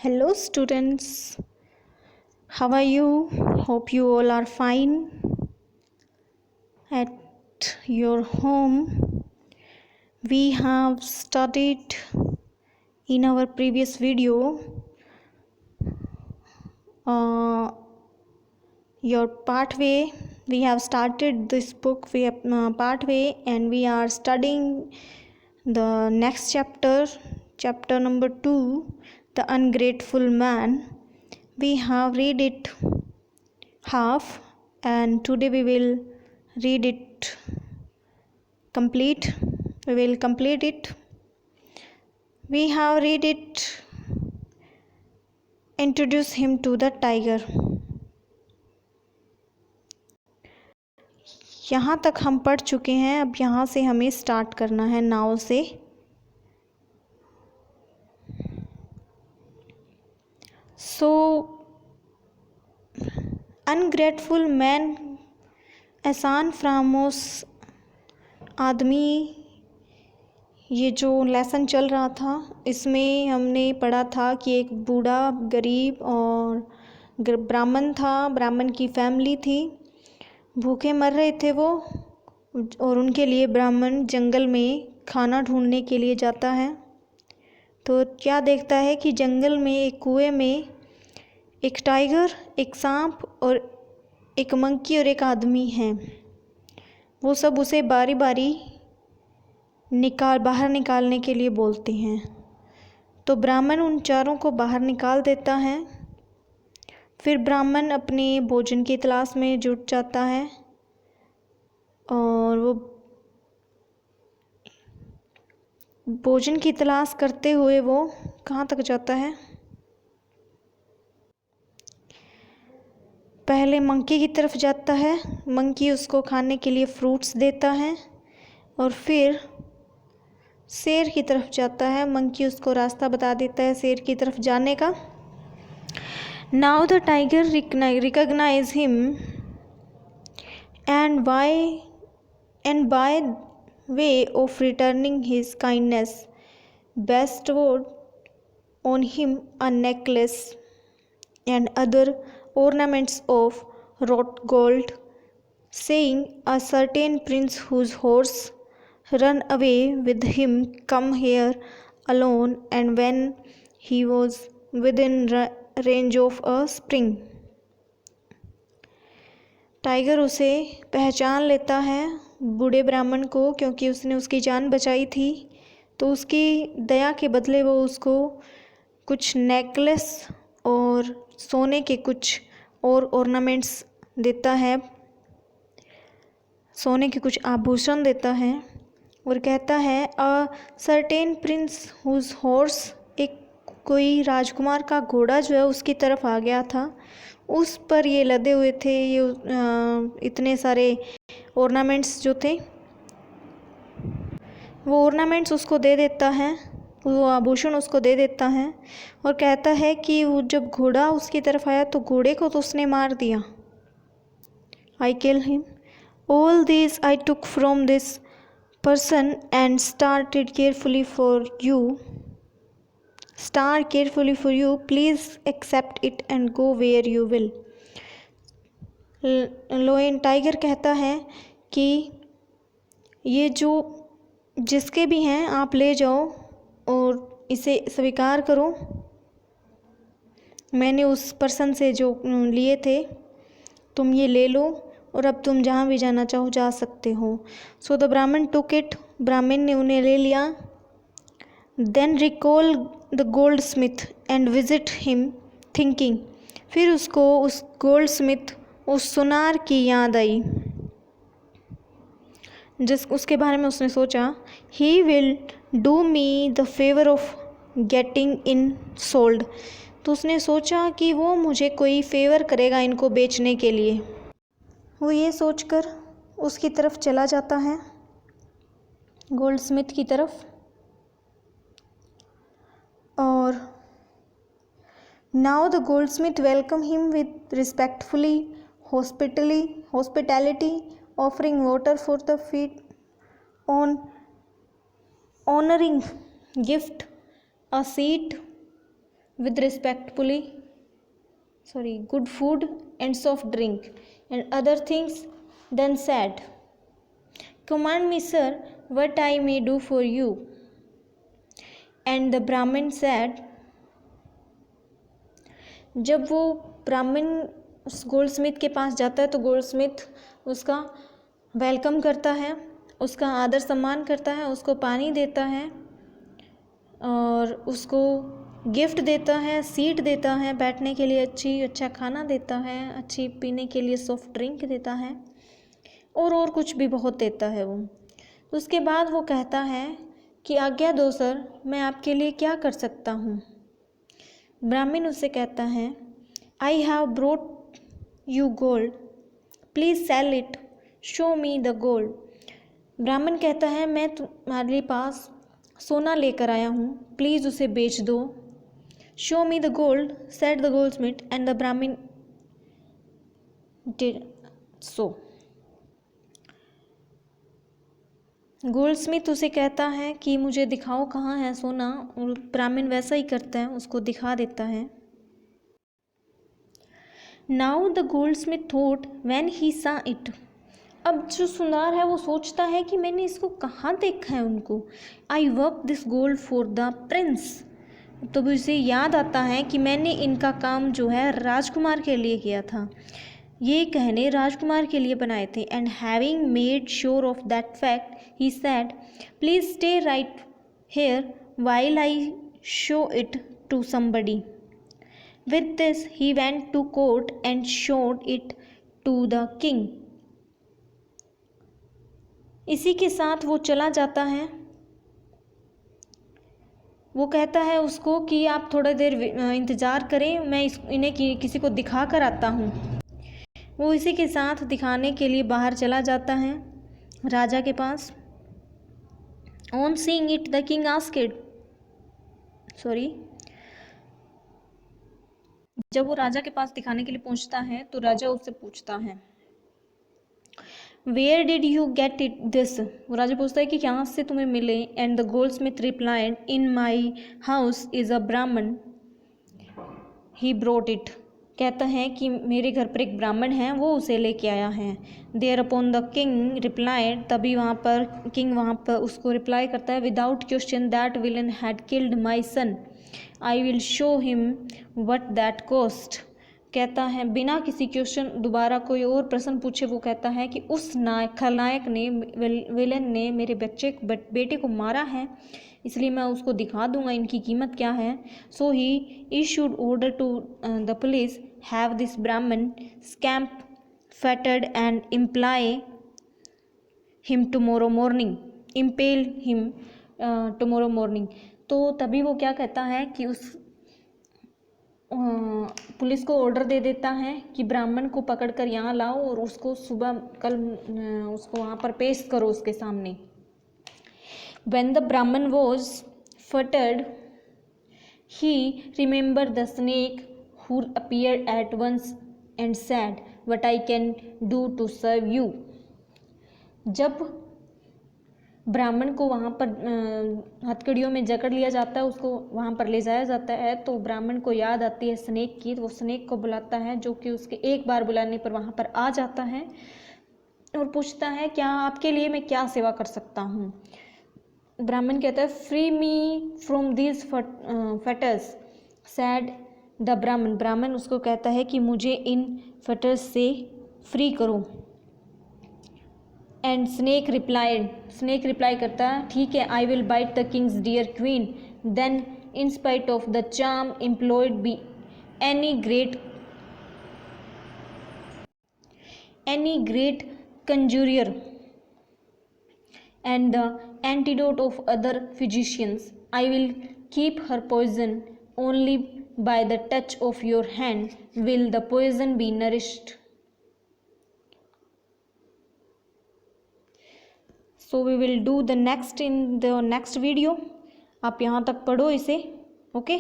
Hello, students. How are you? Hope you all are fine at your home. We have studied in our previous video your pathway. We have started this book. We have pathway, and we are studying the next chapter number 2, the ungrateful man. We have read it half, and today we will read it complete. We will complete it. We have read it, introduce him to the tiger. यहाँ तक हम पढ़ चुके हैं. अब यहाँ से हमें स्टार्ट करना है नाव से. सो अनग्रेटफुल मैन, एहसान फरामोश आदमी. ये जो लेसन चल रहा था इसमें हमने पढ़ा था कि एक बूढ़ा गरीब और ब्राह्मण था. ब्राह्मण की फैमिली थी, भूखे मर रहे थे वो, और उनके लिए ब्राह्मण जंगल में खाना ढूंढने के लिए जाता है. तो क्या देखता है कि जंगल में एक कुएं में एक टाइगर, एक सांप और एक मंकी और एक आदमी हैं. वो सब उसे बारी बारी बाहर निकालने के लिए बोलते हैं. तो ब्राह्मण उन चारों को बाहर निकाल देता है. फिर ब्राह्मण अपने भोजन की तलाश में जुट जाता है और वो भोजन की तलाश करते हुए वो कहाँ तक जाता है. पहले मंकी की तरफ जाता है. मंकी उसको खाने के लिए फ्रूट्स देता है और फिर शेर की तरफ जाता है. मंकी उसको रास्ता बता देता है शेर की तरफ जाने का. Now the tiger recognize him and by way of returning his kindness bestowed on him a necklace and other ornaments of wrought gold, saying, a certain prince whose horse run away with him come here alone, and when he was within range of a spring. Tiger उसे पहचान लेता है, बूढ़े ब्राह्मण को, क्योंकि उसने उसकी जान बचाई थी. तो उसकी दया के बदले वो उसको कुछ नेकलेस और सोने के कुछ और ऑर्नामेंट्स देता है, सोने के कुछ आभूषण देता है और कहता है a certain prince whose horse, एक कोई राजकुमार का घोड़ा जो है उसकी तरफ आ गया था. उस पर ये लदे हुए थे ये इतने सारे ऑर्नामेंट्स जो थे. वो ऑर्नामेंट्स उसको दे देता है, वो आभूषण उसको दे देता है और कहता है कि वो जब घोड़ा उसकी तरफ आया तो घोड़े को तो उसने मार दिया. I kill him. All this I took from this person and started carefully for you, please accept it and go where you will. Lion tiger कहता है कि ये जो जिसके भी हैं आप ले जाओ और इसे स्वीकार करो. मैंने उस पर्सन से जो लिए थे, तुम ये ले लो और अब तुम जहाँ भी जाना चाहो जा सकते हो. सो द ब्राह्मण टुक इट, ब्राह्मण ने उन्हें ले लिया. Then recall the goldsmith and visit him thinking, फिर उसको उस गोल्ड स्मिथ, उस सुनार की याद आई जिस उसके बारे में उसने सोचा. He will do me the favour of getting in sold. तो उसने सोचा कि वो मुझे कोई फेवर करेगा इनको बेचने के लिए. वो ये सोचकर उसकी तरफ चला जाता है, गोल्ड स्मिथ की तरफ. और now the gold Smith welcome him with respectfully hospitality, offering water for the feet, on honoring gift, a seat, with good food and soft drink and other things. Then said, "Command me, sir, what I may do for you." And the Brahmin said, जब वो ब्राह्मण उस Goldsmith के पास जाता है तो Goldsmith उसका welcome करता है, उसका आदर सम्मान करता है, उसको पानी देता है और उसको गिफ्ट देता है, सीट देता है बैठने के लिए, अच्छा खाना देता है, अच्छी पीने के लिए सॉफ्ट ड्रिंक देता है और कुछ भी बहुत देता है वो। उसके बाद वो कहता है कि आज्ञा दो सर, मैं आपके लिए क्या कर सकता हूँ। ब्राह्मण उससे कहता है, I have brought you gold, please sell it, show me the gold. ब्राह्मण कहता है, मैं तुम्हारे पास सोना लेकर आया हूँ, प्लीज़ उसे बेच दो। Show me the gold, said the Goldsmith, and the ब्राह्मण डिड सो। गोल्डस्मिथ उसे कहता है कि मुझे दिखाओ कहाँ है सोना, और ब्राह्मण वैसा ही करता है, उसको दिखा देता है। Now the Goldsmith thought when he सा इट। अब जो सुनार है वो सोचता है कि मैंने इसको कहाँ देखा है उनको। I work this gold for the Prince. तो उसे याद आता है कि मैंने इनका काम जो है राजकुमार के लिए किया था, ये गहने राजकुमार के लिए बनाए थे। And having made sure of that fact he said, please stay right here while I show it to somebody. With this he went to court and showed it to the king. इसी के साथ वो चला जाता है। वो कहता है उसको कि आप थोड़ा देर इंतज़ार करें, मैं इन्हें किसी को दिखा कर आता हूँ। वो इसी के साथ दिखाने के लिए बाहर चला जाता है राजा के पास। On seeing it the king asked, जब वो राजा के पास दिखाने के लिए पहुंचता है तो राजा उससे पूछता है, where did you get it this. वो राजा पूछता है कि कहाँ से तुम्हें मिले। And the goldsmith replied, in my house is a Brahmin, he brought it. कहता है कि मेरे घर पर एक ब्राह्मण है, वो उसे लेके आया है। Thereupon the king replied, तभी वहाँ पर किंग वहाँ पर उसको रिप्लाई करता है, without question that villain had killed my son, I will show him what that cost. कहता है बिना किसी क्वेश्चन दोबारा कोई और प्रश्न पूछे वो कहता है कि उस खलनायक ने, विलन ने मेरे बेटे को मारा है, इसलिए मैं उसको दिखा दूंगा इनकी कीमत क्या है। So he issued order to the police, have this Brahmin scamp fettered and him tomorrow morning, impale him tomorrow morning। तो तभी वो क्या कहता है कि उस पुलिस को ऑर्डर दे देता है कि ब्राह्मण को पकड़कर यहाँ लाओ और उसको सुबह कल उसको वहाँ पर पेश करो उसके सामने। When the Brahman was fettered, he remembered the snake who appeared at once and said, what I can do to serve you। जब ब्राह्मण को वहाँ पर हथकड़ियों में जकड़ लिया जाता है, उसको वहाँ पर ले जाया जाता है, तो ब्राह्मण को याद आती है स्नेक की। तो वो स्नेक को बुलाता है, जो कि उसके एक बार बुलाने पर वहाँ पर आ जाता है और पूछता है क्या आपके लिए मैं क्या सेवा कर सकता हूँ। ब्राह्मण कहता है, free me from these fetters, said the Brahmin. ब्राह्मण उसको कहता है कि मुझे इन फेटर्स से फ्री करो। एंड स्नेक रिप्लाई करता है, ठीक है, I will bite the king's dear queen, then in spite of the charm employed by any great conjurer and the antidote of other physicians, I will keep her poison, only by the touch of your hand will the poison be nourished। So we will do the next in the next video। आप यहाँ तक पढ़ो इसे, okay.